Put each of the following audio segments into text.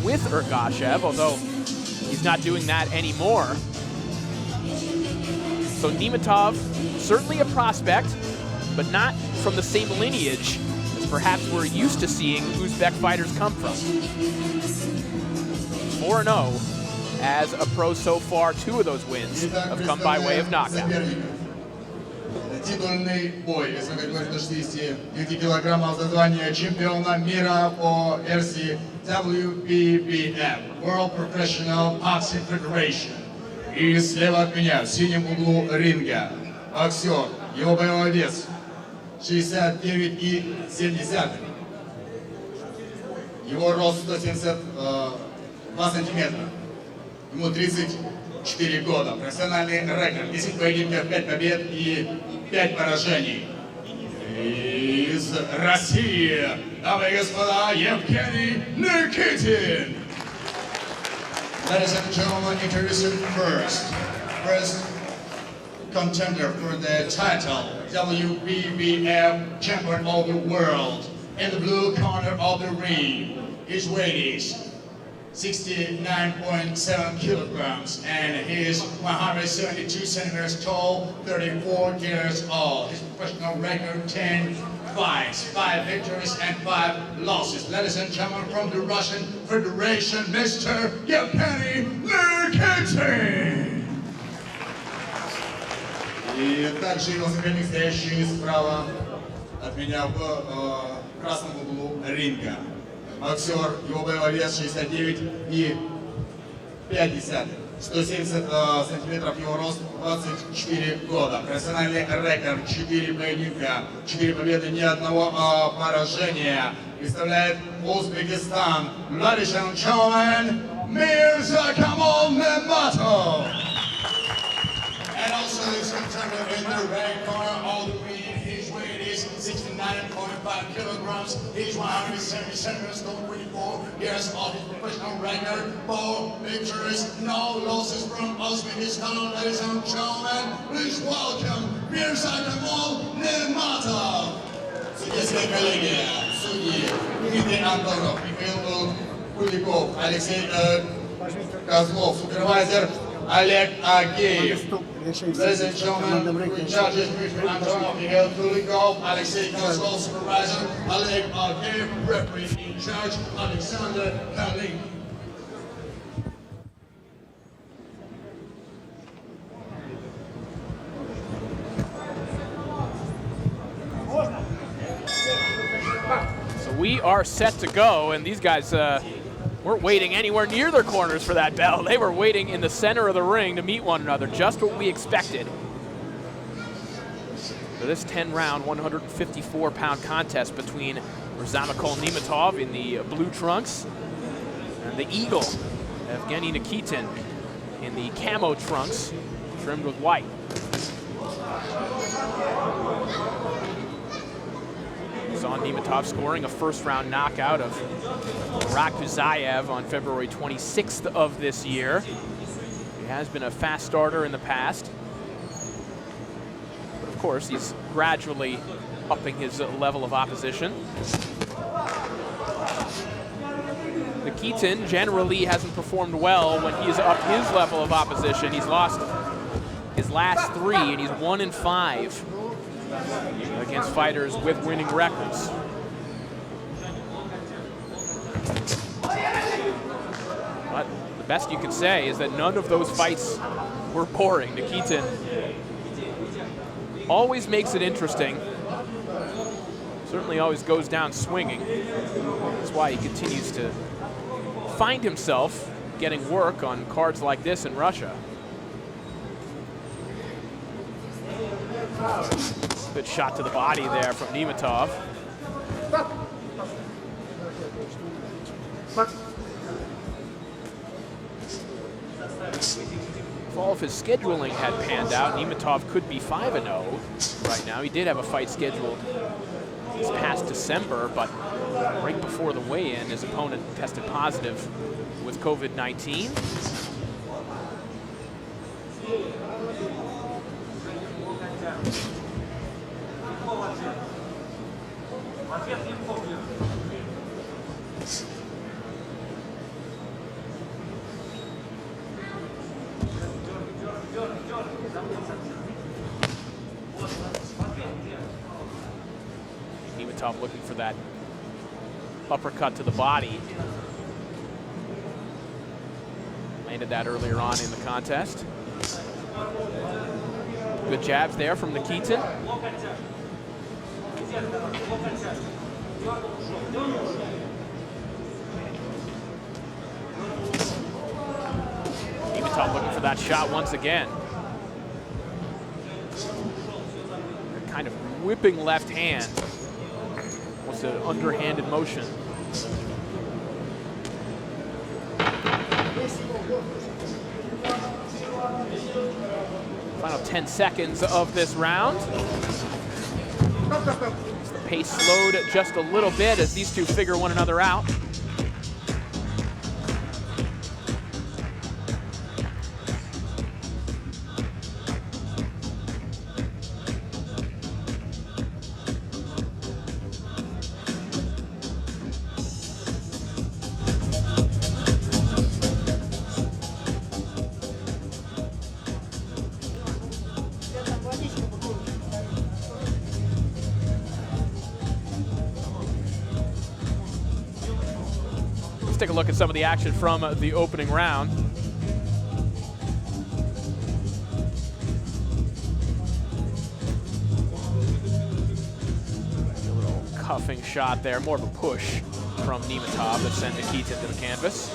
with Ergashev, although he's not doing that anymore. So Nermatov, certainly a prospect, but not from the same lineage as perhaps we're used to seeing Uzbek fighters come from. 4-0 as a pro so far. 2 of those wins have come by way of knockout. Титульный бой весом категории до 69 килограммов за звание чемпиона мира по версии WBBF World Professional Boxing Federation. И слева от меня, в синем углу ринга, боксер, его боевой вес 69,7. Его рост 172 сантиметра. Ему 34 года. Профессиональный рекорд. 10 поединков, 5 побед и 5 поражений. Из России, дамы и господа, Evgeny Nikitin. Ladies and gentlemen, introducing first contender for the title, WBBF Champion of the World. In the blue corner of the ring, his weight is 69.7 kilograms, and he is 172 centimeters tall, 34 years old. His professional record, 10 fights, 5 victories and 5 losses. Ladies and gentlemen, from the Russian Federation, Mr. Evgeny Nikitin. И также его соперник, стоящий справа от меня в красном углу ринга. Боксер, его боевой вес 69,5. 170 сантиметров, его рост, 24 года. Профессиональный рекорд, 4 поединка, 4 победы, ни одного поражения. Представляет Узбекистан. Ladies and gentlemen, Mirzakamol Nermatov. And also his contender in the right corner of the ring. His weight is 69.5 kilograms. He's 170 centimeters tall, 24 years old. His professional record, 4 victories, no losses from Uzbekistan. Ladies and gentlemen, please welcome Mirzakamol Nermatov. Судейская коллегия, судьи Дмитрий Антонов, Михаил Куликов, Алексей Козлов, супервайзер Олег Агеев. Ladies and gentlemen, judges Dmitry Antonov, Mikhail Kulikov, Alexei Kozlov, supervisor Oleg Agеев, referee in charge Alexander Kalin. So we are set to go, and these guys weren't waiting anywhere near their corners for that bell. They were waiting in the center of the ring to meet one another, just what we expected. For this 10-round, 154-pound contest between Mirzakamol Nermatov in the blue trunks and the Eagle, Evgeny Nikitin, in the camo trunks, trimmed with white. Saw Nermatov scoring a first-round knockout of Rakuzayev on February 26th of this year. He has been a fast starter in the past. But of course, he's gradually upping his level of opposition. Nikitin generally hasn't performed well when he's upped his level of opposition. He's lost his last 3, and he's 1-5. Against fighters with winning records. But the best you could say is that none of those fights were boring. Nikitin always makes it interesting. Certainly always goes down swinging. That's why he continues to find himself getting work on cards like this in Russia. Good shot to the body there from Nermatov. If all of his scheduling had panned out, Nermatov could be 5-0 right now. He did have a fight scheduled this past December, but right before the weigh-in, his opponent tested positive with COVID-19. Nermatov looking for that uppercut to the body. Landed that earlier on in the contest. Good jabs there from Nikitin. Nikitin looking for that shot once again. Kind of whipping left hand. Almost an underhanded motion. Final 10 seconds of this round. The pace slowed just a little bit as these two figure one another out. Take a look at some of the action from the opening round. A little cuffing shot there, more of a push from Nermatov that sent Nikitin to the canvas.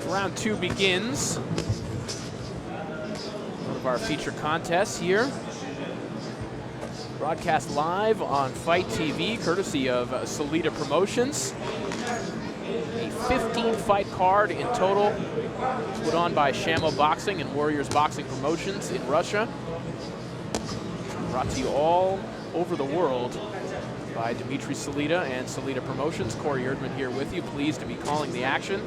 Round two begins. One of our feature contests here. Broadcast live on Fight TV, courtesy of Solita Promotions. A 15-fight card in total, put on by Shamo Boxing and Warriors Boxing Promotions in Russia. Brought to you all over the world by Dmitry Solita and Solita Promotions. Corey Erdman here with you, pleased to be calling the action.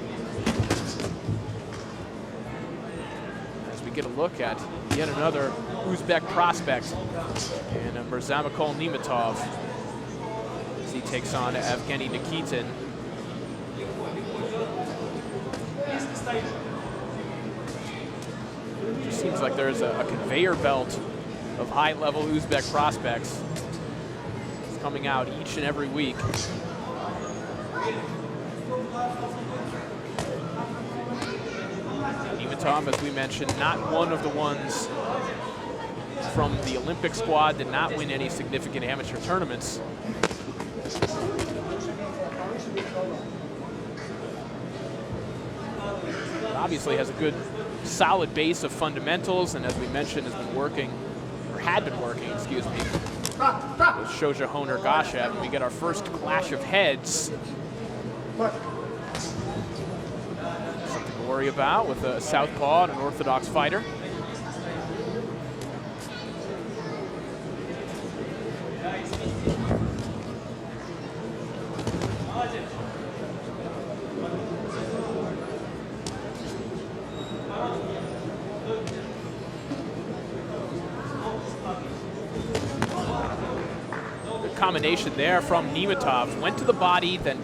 Get a look at yet another Uzbek prospect and Mirzakamol Nermatov as he takes on Evgeny Nikitin. It just seems like there's a conveyor belt of high-level Uzbek prospects coming out each and every week. Nermatov, as we mentioned, not one of the ones from the Olympic squad, did not win any significant amateur tournaments. But obviously has a good, solid base of fundamentals, and as we mentioned, has been working, or had been working, excuse me, with Shoja Honer Gashev, and we get our first clash of heads. Worry about with a southpaw and an orthodox fighter. Good combination there from Nermatov. Went to the body, then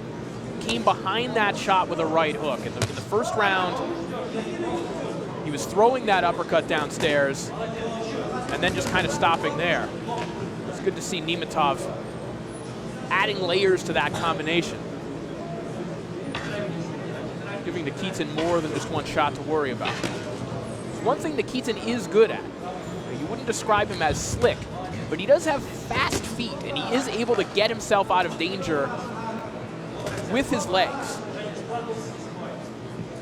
came behind that shot with a right hook. In the first round, he was throwing that uppercut downstairs and then just kind of stopping there. It's good to see Nermatov adding layers to that combination, giving Nikitin more than just one shot to worry about. One thing Nikitin is good at, you wouldn't describe him as slick, but he does have fast feet, and he is able to get himself out of danger with his legs.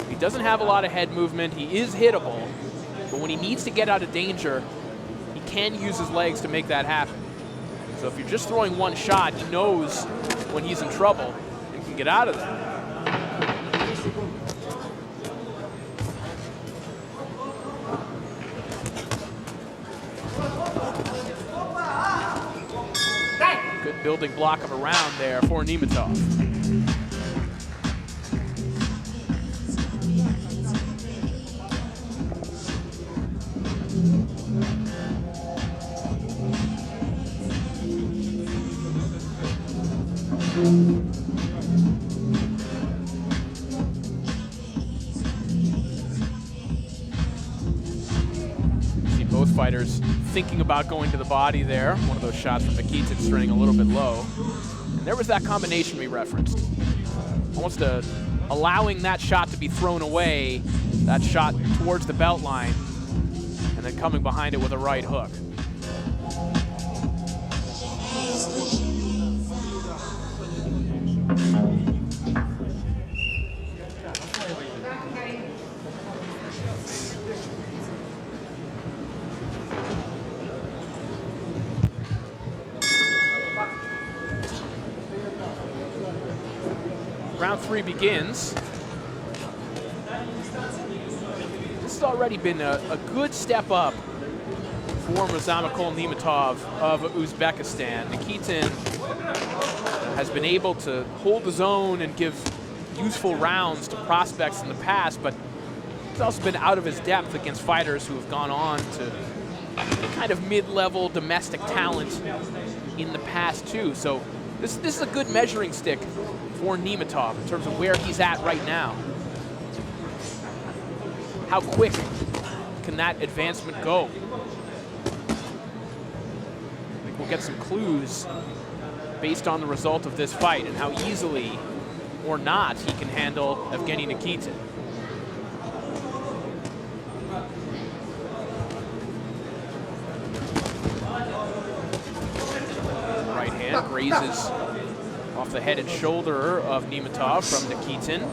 He doesn't have a lot of head movement. He is hittable, but when he needs to get out of danger, he can use his legs to make that happen. So if you're just throwing one shot, he knows when he's in trouble and can get out of there. Good building block of a round there for Nermatov. fighters thinking about going to the body there. One of those shots from Nikitin straying a little bit low. And there was that combination we referenced. Almost allowing that shot to be thrown away, that shot towards the belt line, and then coming behind it with a right hook. Round 3 begins. This has already been a good step up for Mirzakamol Nermatov of Uzbekistan. Nikitin has been able to hold his own and give useful rounds to prospects in the past, but he's also been out of his depth against fighters who have gone on to kind of mid-level domestic talent in the past too. So this is a good measuring stick for Nermatov in terms of where he's at right now. How quick can that advancement go? I think we'll get some clues based on the result of this fight and how easily or not he can handle Evgeny Nikitin. Right hand grazes off the head and shoulder of Nermatov from Nikitin.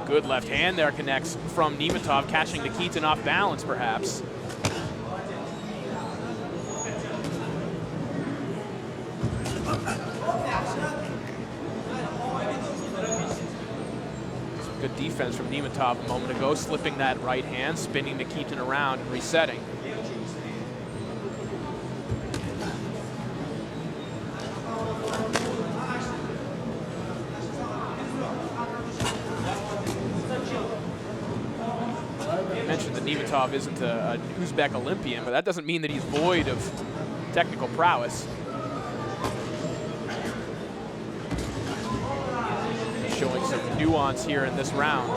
Good left hand there connects from Nermatov, catching Nikitin off balance perhaps. Good defense from Nermatov a moment ago, slipping that right hand, spinning Nikitin around and resetting. I mentioned that Nermatov isn't an Uzbek Olympian, but that doesn't mean that he's void of technical prowess. Showing some nuance here in this round.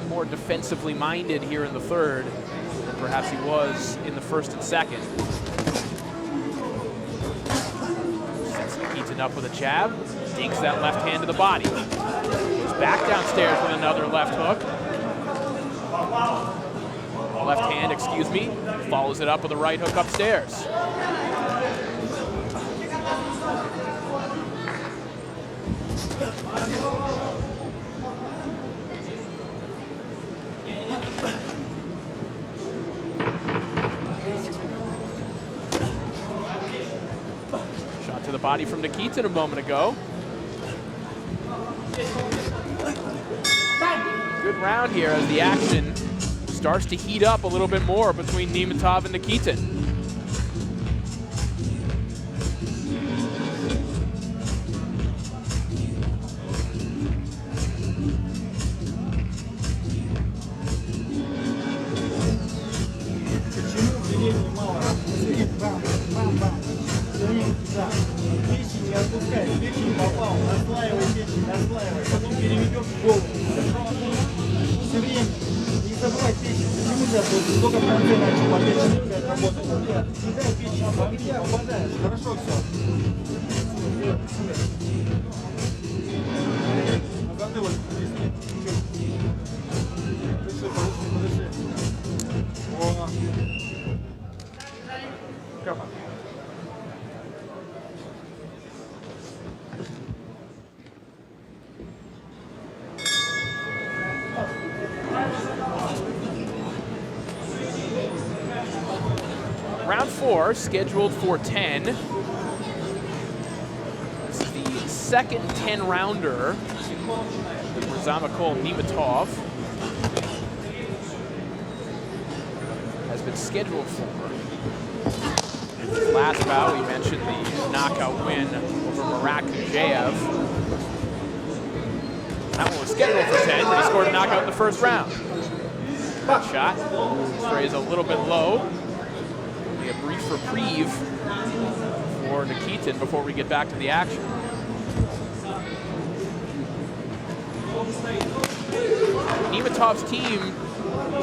More defensively minded here in the third than perhaps he was in the first and second. Sets Nikitin up with a jab, dinks that left hand to the body. Goes back downstairs with another left hook. Left hand, excuse me, follows it up with a right hook upstairs. Shot to the body from Nikitin a moment ago. Good round here as the action starts to heat up a little bit more between Nermatov and Nikitin. Round 4, scheduled for 10. This is the second 10-rounder that Mirzakamol Nermatov has been scheduled for. Last bout, we mentioned the knockout win over Mirzakamol. That one was scheduled for 10, but he scored a knockout in the first round. Good shot. Sprays a little bit low. Be a brief reprieve for Nikitin before we get back to the action. Nermatov's team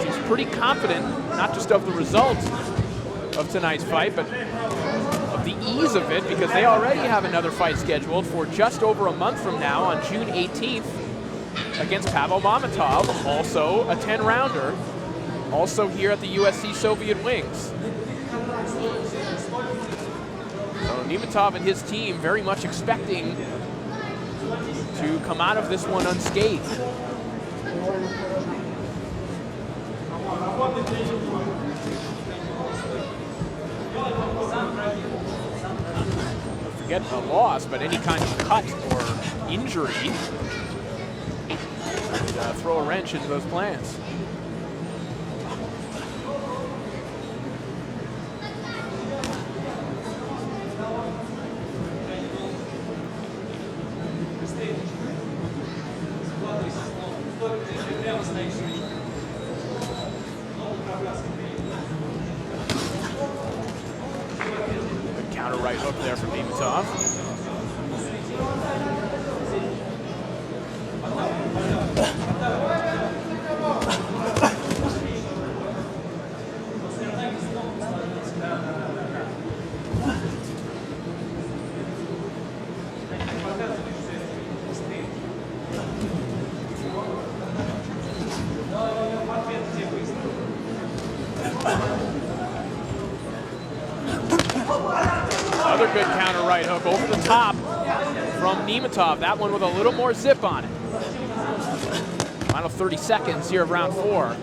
seems pretty confident, not just of the result of tonight's fight, but of the ease of it, because they already have another fight scheduled for just over a month from now on June 18th against Pavel Mamatov, also a 10-rounder, also here at the USC Soviet Wings. So Nermatov and his team very much expecting to come out of this one unscathed. Forget a loss, but any kind of cut or injury would throw a wrench into those plans. Good counter right hook there from Nermatov. Another good counter right hook over the top from Nermatov. That one with a little more zip on it. Final 30 seconds here of round 4.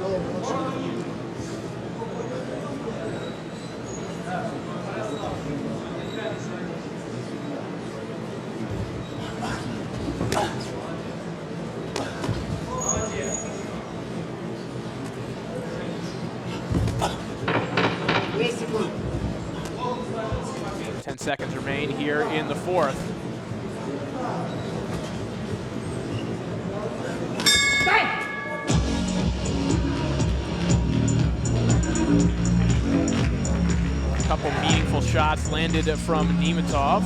Seconds remain here in the 4th. A couple meaningful shots landed from Nermatov.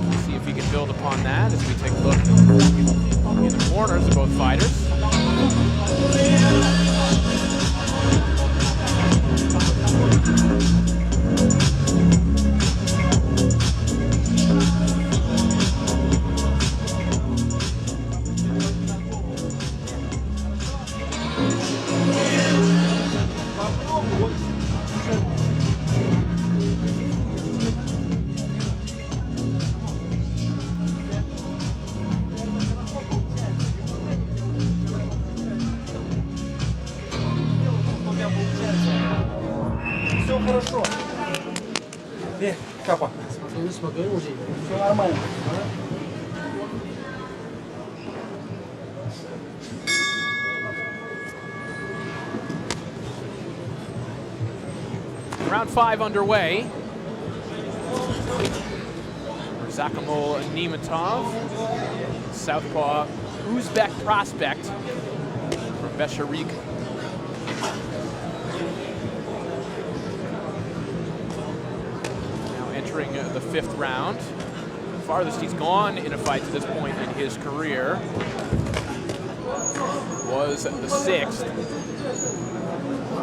Let's see if he can build upon that as we take a look in the corners of both fighters. Все хорошо. Капа. Спокойно уже. Все нормально. Round 5 underway. Mirzakamol Nermatov, southpaw Uzbek prospect from Besharik. Now entering the 5th round. Farthest he's gone in a fight to this point in his career was the 6th.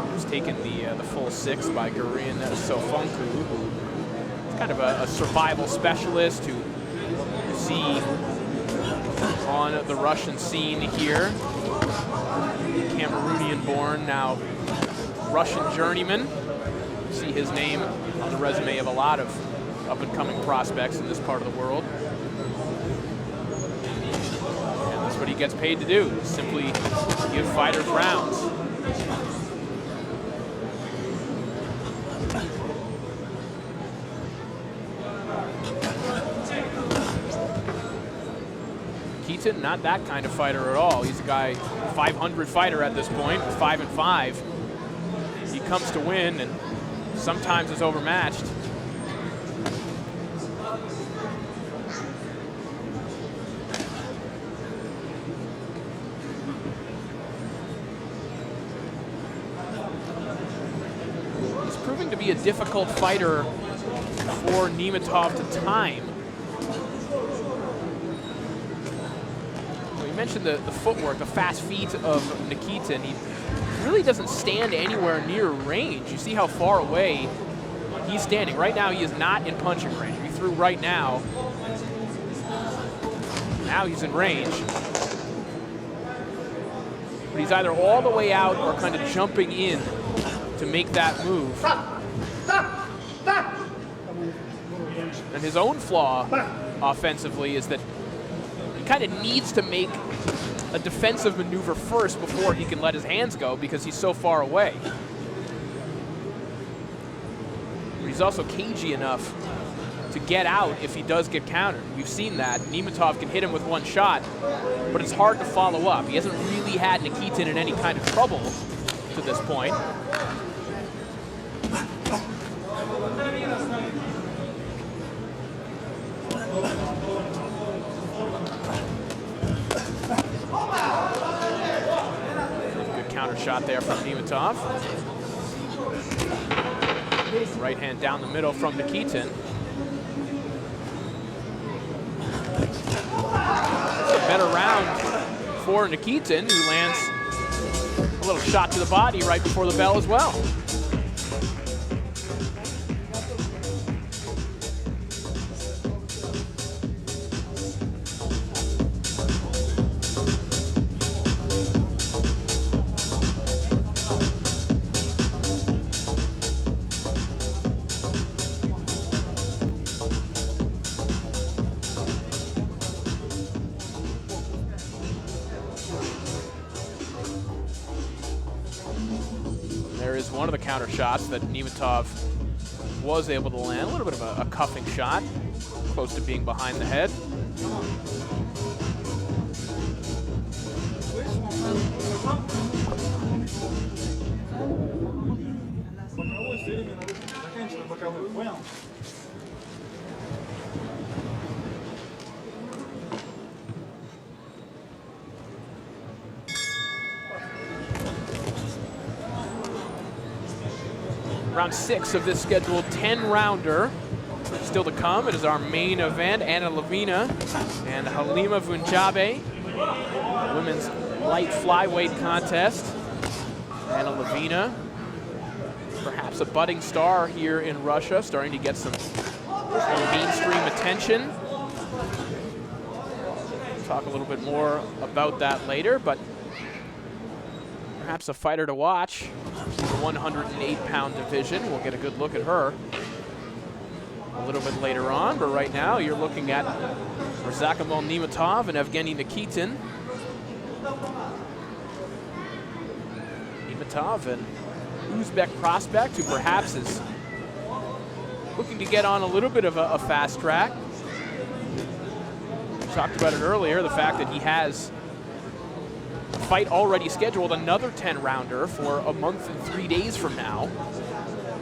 He was taken the full 6th by Gurin Sofunku, who is kind of a survival specialist who you see on the Russian scene here. Cameroonian-born, now Russian journeyman. You see his name on the resume of a lot of up-and-coming prospects in this part of the world. And that's what he gets paid to do, simply give fighters rounds. Nikitin, not that kind of fighter at all. He's a guy, 500 fighter at this point, 5-5. He comes to win and sometimes is overmatched. proving to be a difficult fighter for Nermatov to time. You mentioned the footwork, the fast feet of Nikitin. He really doesn't stand anywhere near range. You see how far away he's standing. Right now, he is not in punching range. If he threw right now, now he's in range. But he's either all the way out or kind of jumping in to make that move. And his own flaw offensively is that he kind of needs to make a defensive maneuver first before he can let his hands go because he's so far away. But he's also cagey enough to get out if he does get countered. We've seen that. Nermatov can hit him with one shot, but it's hard to follow up. He hasn't really had Nikitin in any kind of trouble to this point. Good counter shot there from Nermatov. Right hand down the middle from Nikitin. A better round for Nikitin, who lands a little shot to the body right before the bell as well. There is one of the counter shots that Nermatov was able to land. A little bit of a cuffing shot, close to being behind the head. Round 6 of this scheduled 10-rounder. Still to come, it is our main event. Anna Levina and Halima Vunjabe. Women's light flyweight contest. Anna Levina, perhaps a budding star here in Russia, starting to get some mainstream attention. We'll talk a little bit more about that later, but perhaps a fighter to watch. The 108-pound division. We'll get a good look at her a little bit later on, but right now you're looking at Mirzakamol Nermatov and Evgeny Nikitin. Nermatov, an Uzbek prospect who perhaps is looking to get on a little bit of a fast track. We talked about it earlier, the fact that he has fight already scheduled, another 10-rounder for a month and 3 days from now,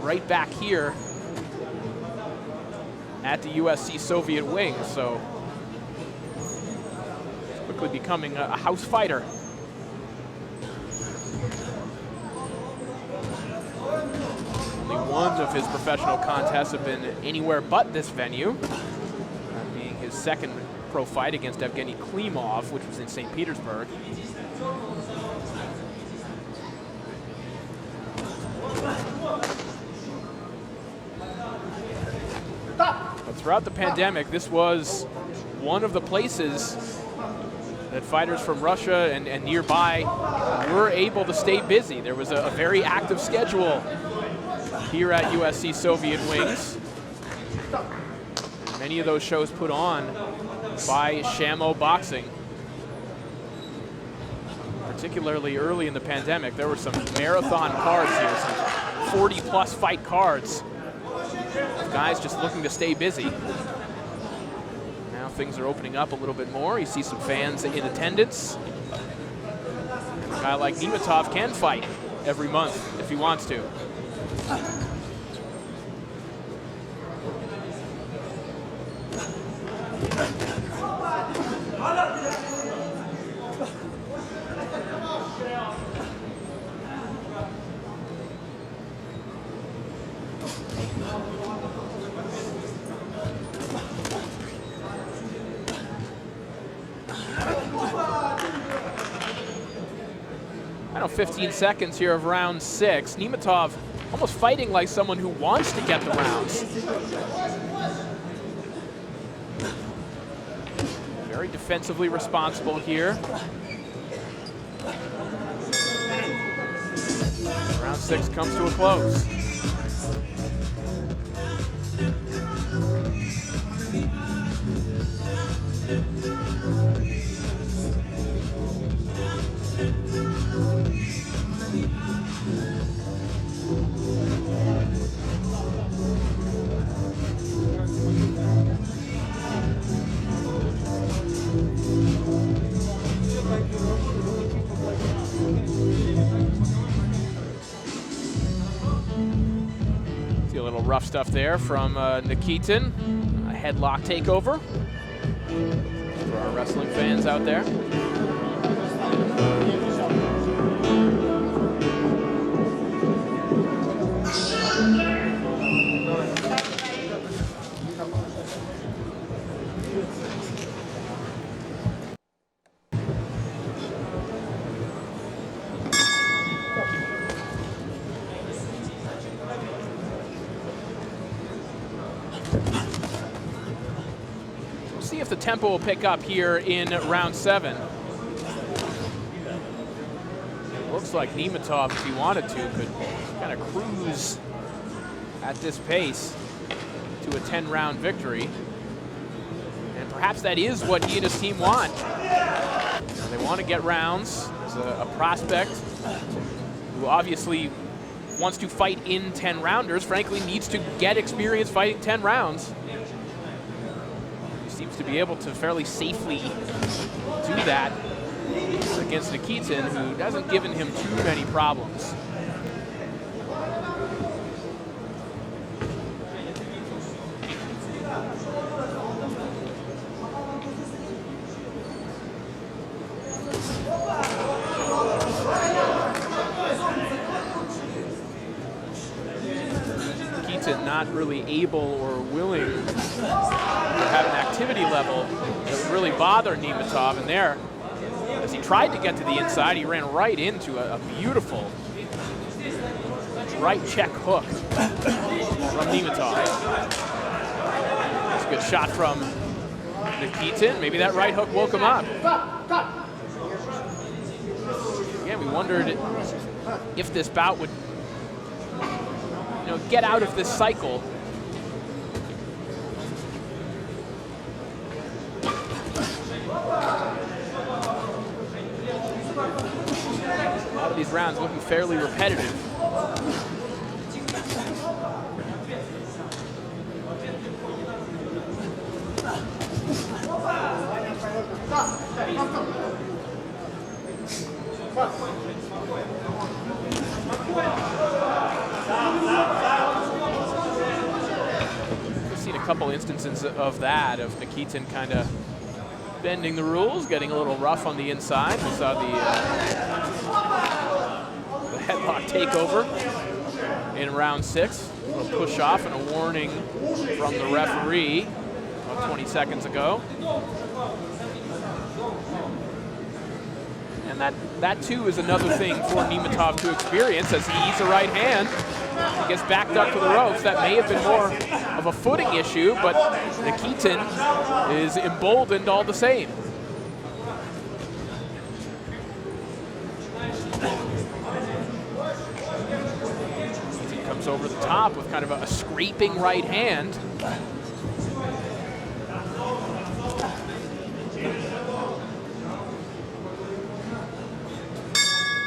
right back here at the USC Soviet Wing. So quickly becoming a house fighter. Only one of his professional contests have been anywhere but this venue, that being his second pro fight against Evgeny Klimov, which was in St. Petersburg. But throughout the pandemic, this was one of the places that fighters from Russia and nearby were able to stay busy. There was a very active schedule here at USC Soviet Wings. Many of those shows put on by Shamo Boxing. Particularly early in the pandemic, there were some marathon cards here, some 40-plus fight cards. Guys just looking to stay busy. Now things are opening up a little bit more. You see some fans in attendance. A guy like Nermatov can fight every month if he wants to. Final 15 seconds here of round 6. Nermatov almost fighting like someone who wants to get the rounds. Very defensively responsible here. Round 6 comes to a close. See a little rough stuff there from Nikitin. A headlock takeover for our wrestling fans out there. See if the tempo will pick up here in round 7. Looks like Nermatov, if he wanted to, could kind of cruise at this pace to a 10-round victory. And perhaps that is what he and his team want. They want to get rounds. There's a prospect who obviously wants to fight in 10-rounders, frankly needs to get experience fighting 10 rounds. Seems to be able to fairly safely do that against Nikitin, who hasn't given him too many problems. Nikitin not really able or willing to have an activity level that would really bother Nermatov. And there, as he tried to get to the inside, he ran right into a beautiful right check hook from Nermatov. That's a good shot from Nikitin. Maybe that right hook woke him up. Again, we wondered if this bout would, get out of this cycle. A lot of these rounds looking fairly repetitive. We've seen a couple instances of that, of Nikitin kind of bending the rules, getting a little rough on the inside. We saw the headlock takeover in round 6. A little push off and a warning from the referee about 20 seconds ago. And that too is another thing for Nermatov to experience. As he eats a right hand, he gets backed up to the ropes. That may have been more of a footing issue, but Nikitin is emboldened all the same. Nikitin comes over the top with kind of a scraping right hand.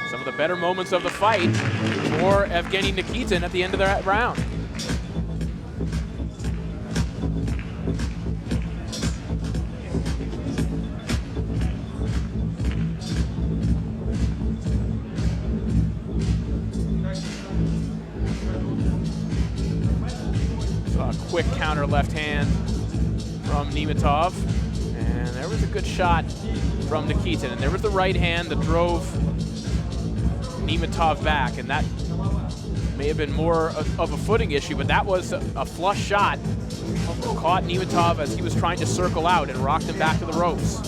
Some of the better moments of the fight for Evgeny Nikitin at the end of that round. Saw a quick counter left hand from Nermatov, and there was a good shot from Nikitin, and there was the right hand that drove Nermatov back, and that May have been more of a footing issue, but that was a flush shot. Caught Nermatov as he was trying to circle out and rocked him back to the ropes.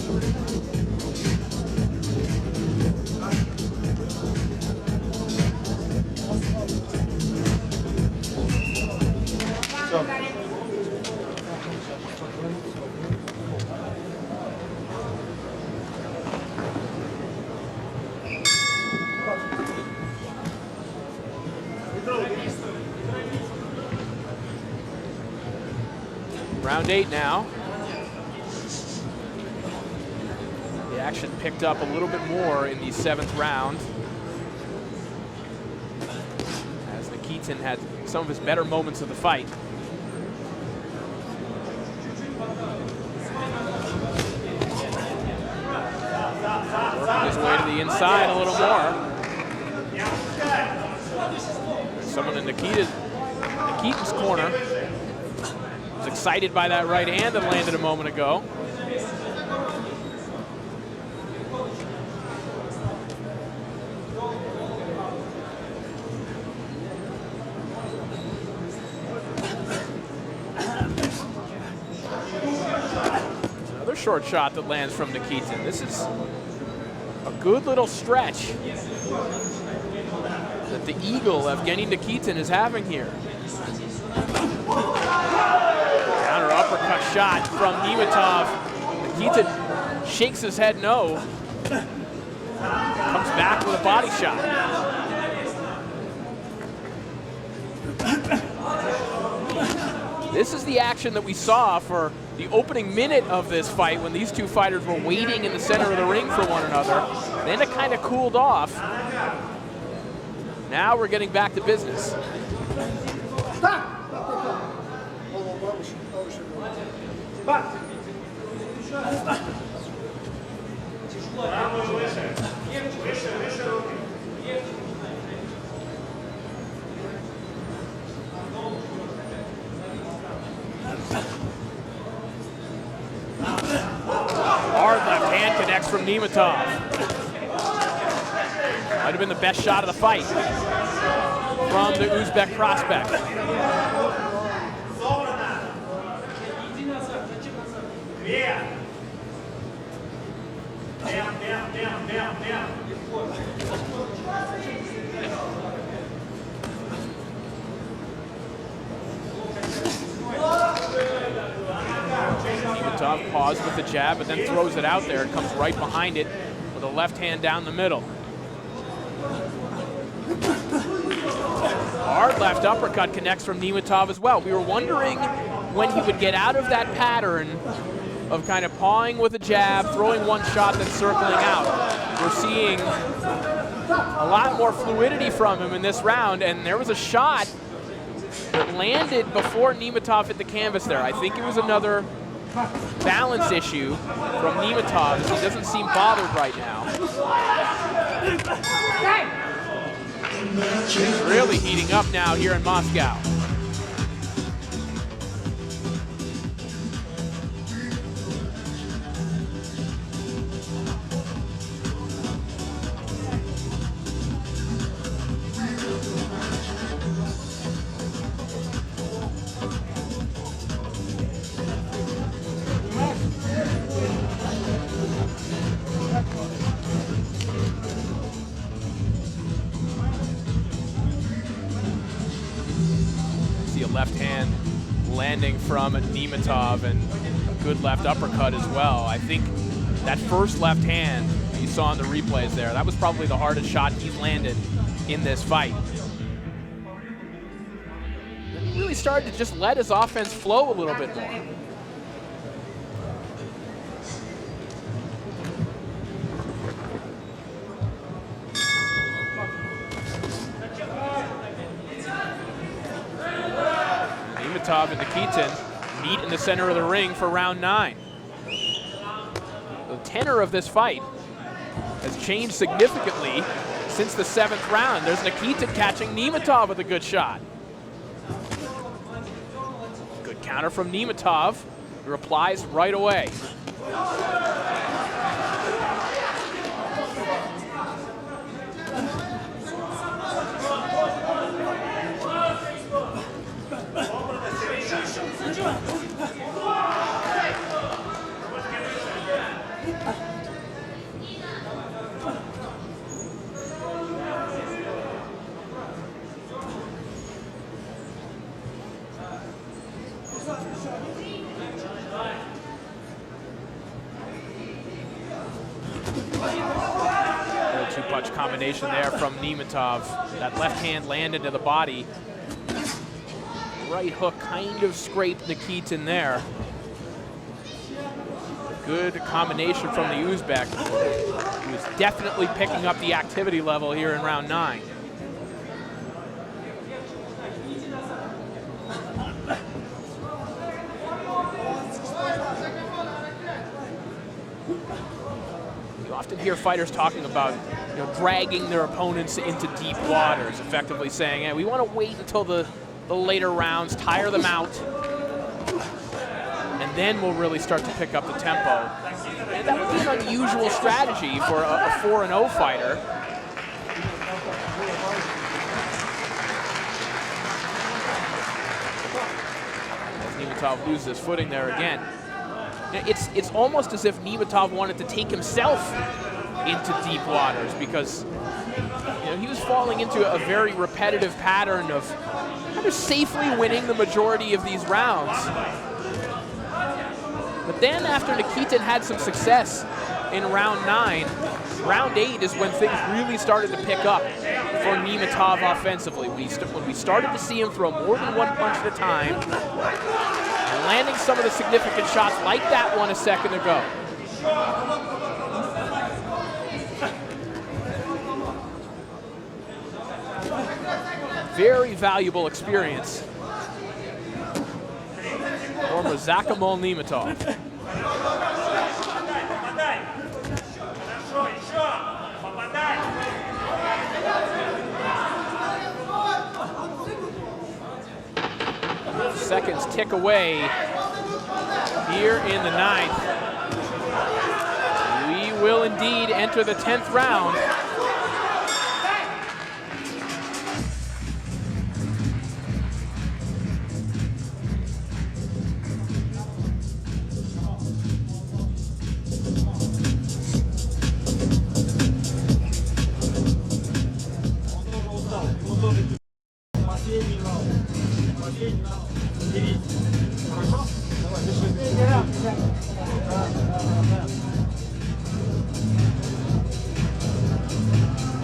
Round 8 now. The action picked up a little bit more in the 7th round, as Nikitin had some of his better moments of the fight. Working his way to the inside a little more. Someone in Nikitin's corner. Excited by that right hand that landed a moment ago. Another short shot that lands from Nikitin. This is a good little stretch that the Eagle, Evgeny Nikitin, is having here. Counter uppercut shot from Nermatov. Nikitin shakes his head no. Comes back with a body shot. This is the action that we saw for the opening minute of this fight when these two fighters were waiting in the center of the ring for one another. Then it kind of cooled off. Now we're getting back to business. Hard left hand connects from Nermatov. Might have been the best shot of the fight from the Uzbek prospect. Nermatov paused with the jab, but then throws it out there. It comes right behind it with a left hand down the middle. Hard left uppercut connects from Nermatov as well. We were wondering when he would get out of that pattern of kind of pawing with a jab, throwing one shot, then circling out. We're seeing a lot more fluidity from him in this round, and there was a shot that landed before Nermatov hit the canvas there. I think it was another balance issue from Nermatov. He doesn't seem bothered right now. He's really heating up now here in Moscow. See a left hand landing from Nermatov and a good left uppercut as well. I think that first left hand you saw in the replays there, that was probably the hardest shot he's landed in this fight. He really started to just let his offense flow a little bit more. Nermatov and Nikitin meet in the center of the ring for round 9. The tenor of this fight has changed significantly since the 7th round. There's Nikitin catching Nermatov with a good shot. Good counter from Nermatov. He replies right away. punch combination there from Nermatov. That left hand landed to the body. Right hook kind of scraped Nikitin there. Good combination from the Uzbek, who is definitely picking up the activity level here in round 9. You often hear fighters talking about, dragging their opponents into deep waters, effectively saying, hey, we want to wait until the later rounds, tire them out, and then we'll really start to pick up the tempo. And that would be an unusual strategy for a 4-0 fighter. As Nermatov loses his footing there again. It's almost as if Nermatov wanted to take himself into deep waters, because he was falling into a very repetitive pattern of kind of safely winning the majority of these rounds. But then after Nikitin had some success in round 9, round 8 is when things really started to pick up for Nermatov offensively. When we started to see him throw more than one punch at a time, and landing some of the significant shots like that one a second ago. Very valuable experience for Mirzakamol Nermatov. Seconds tick away here in the 9th. We will indeed enter the 10th round.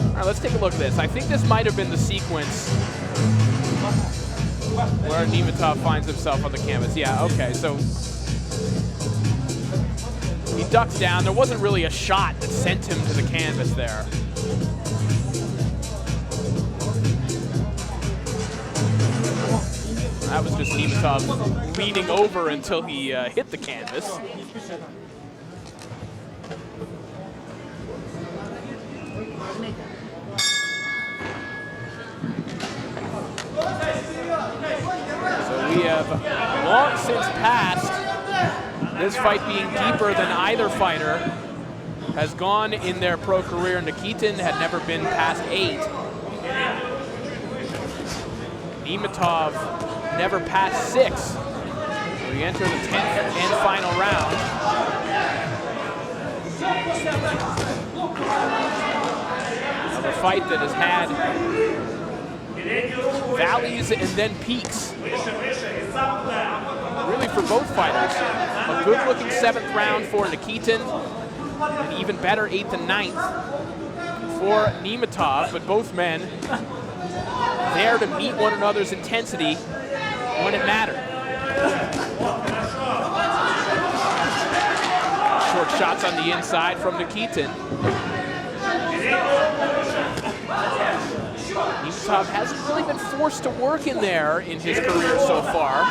All right, let's take a look at this. I think this might have been the sequence where Nermatov finds himself on the canvas. Yeah, okay, so he ducks down. There wasn't really a shot that sent him to the canvas there. That was just Nermatov leaning over until he hit the canvas. So we have long since passed this fight being deeper than either fighter has gone in their pro career. Nikitin had never been past 8. Nermatov never passed 6. So we enter the 10th and final round. Of a fight that has had valleys and then peaks. Really for both fighters. A good-looking 7th round for Nikitin, an even better 8th and 9th for Nermatov, but both men there to meet one another's intensity when it mattered. Short shots on the inside from Nikitin. Nermatov hasn't really been forced to work in there in his career so far.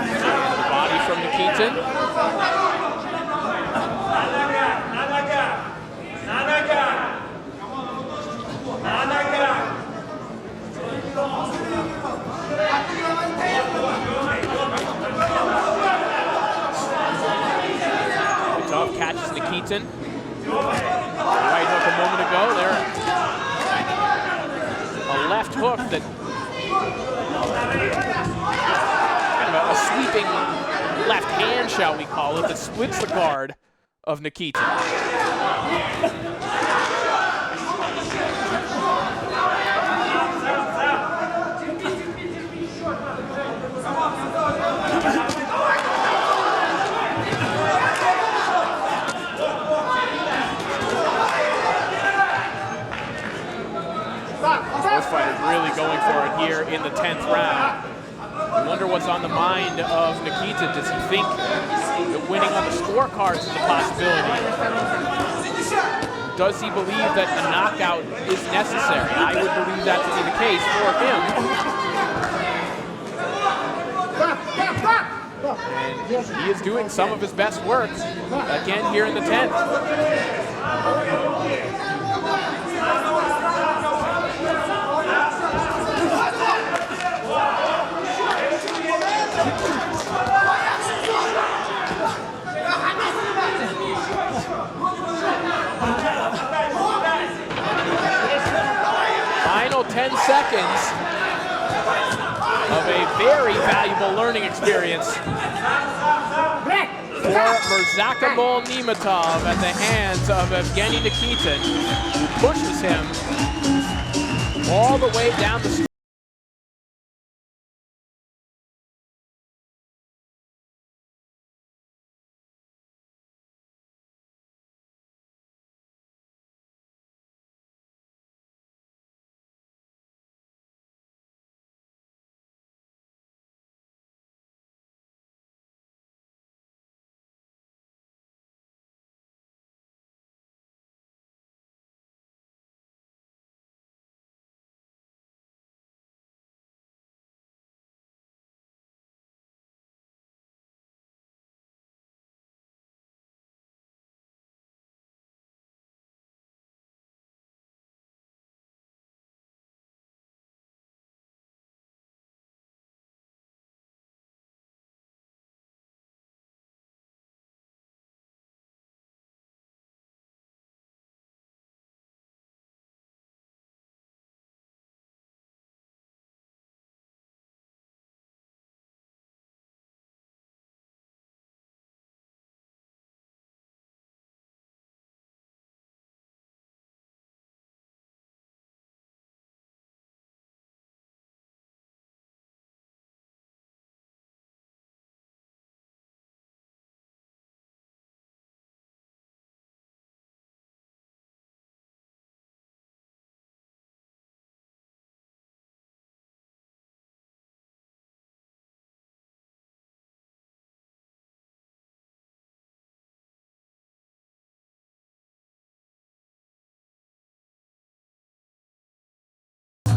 And the body from Nikitin. Nermatov catches Nikitin. Right hook a moment ago. There, a left hook that kind of a sweeping left hand, shall we call it, that splits the guard of Nikitin. going for it here in the 10th round. I wonder what's on the mind of Nikitin. Does he think that winning on the scorecards is a possibility? Does he believe that a knockout is necessary? I would believe that to be the case for him. And he is doing some of his best work, again, here in the 10th. Final 10 seconds of a very valuable learning experience for Mirzakamol Nermatov at the hands of Evgeny Nikitin, who pushes him all the way down the street.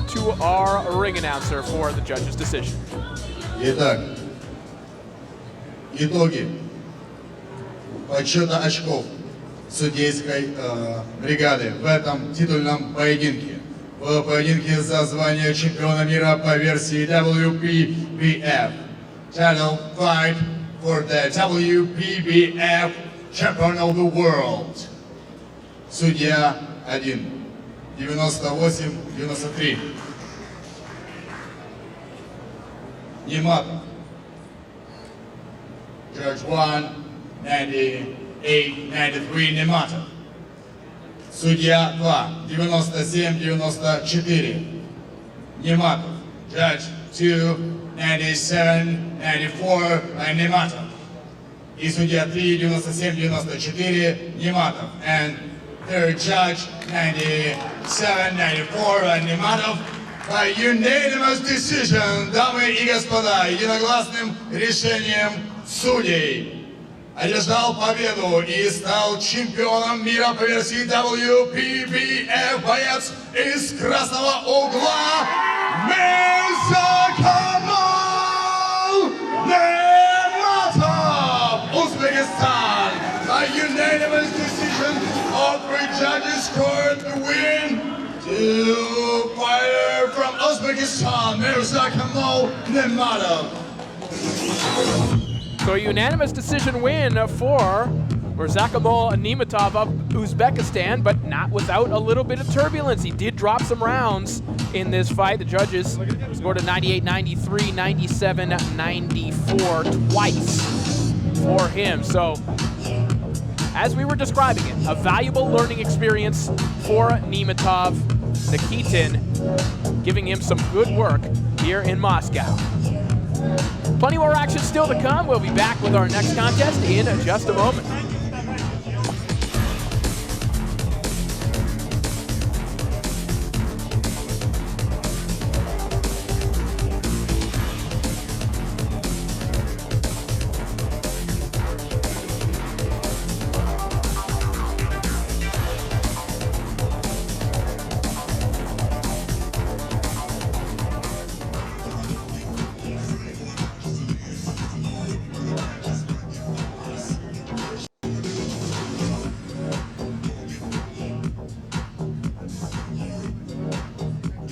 To our ring announcer for the judge's decision. Итак, итоги подсчета очков судейской бригады в этом титульном поединке. В поединке за звание чемпиона мира по версии WPBF. Title fight for the WPBF Champion of the World. Судья 1. 98-93. Nermatov. Judge 1, 98-93 Nermatov. Судья 2, 97-94. Nermatov. Judge 2, 97-94 Nermatov. И судья 3, 97-94 Nermatov. And third judge, 97-94 Nermatov. By unanimous decision, дамы и господа, единогласным решением судей, одержал победу и стал чемпионом мира по версии WPBF боец из красного угла Mirzakamol Nermatov, Uzbekistan. By unanimous decision, all three judges scored the win. To fighter from Uzbekistan, Mirzakamol Nermatov. So a unanimous decision win for Mirzakamol Nermatov of Uzbekistan, but not without a little bit of turbulence. He did drop some rounds in this fight. The judges scored a 98-93, 97-94 twice for him. So, as we were describing it, a valuable learning experience for Nermatov. Nikitin giving him some good work here in Moscow. Plenty more action still to come. We'll be back with our next contest in just a moment.